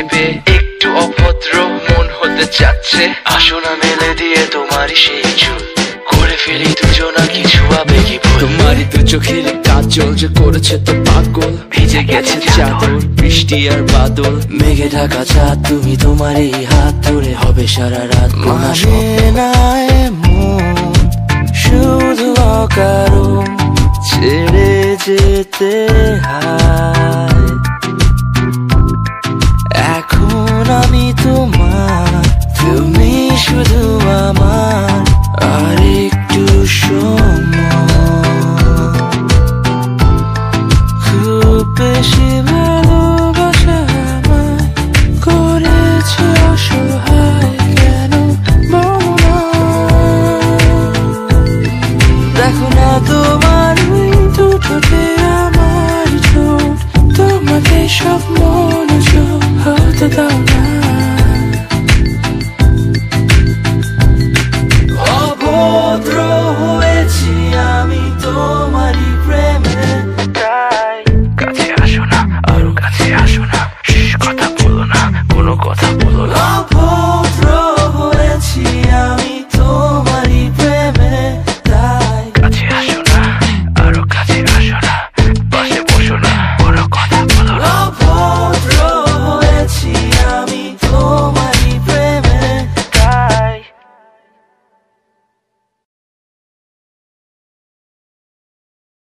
ভেবে একটু অভদ্র মন হতে চাচ্ছে, আসো না মেলে দিয়ে তোমারই সেই চুল, করে ফেলি দুজনা কিছু আবেগী ভুল। তোমারই দু চোখের কাজল যে করেছে তো পাগল, ভিজে গেছে চাদর বৃষ্টি আর বাদল, মেঘে ঢাকা চাঁদ তুমি তোমারই হাত ধরে হবে সারা রাত। মানে নাই মন শুধু অকারণ ছেড়ে যেতে হায়, এখন আমি তোমার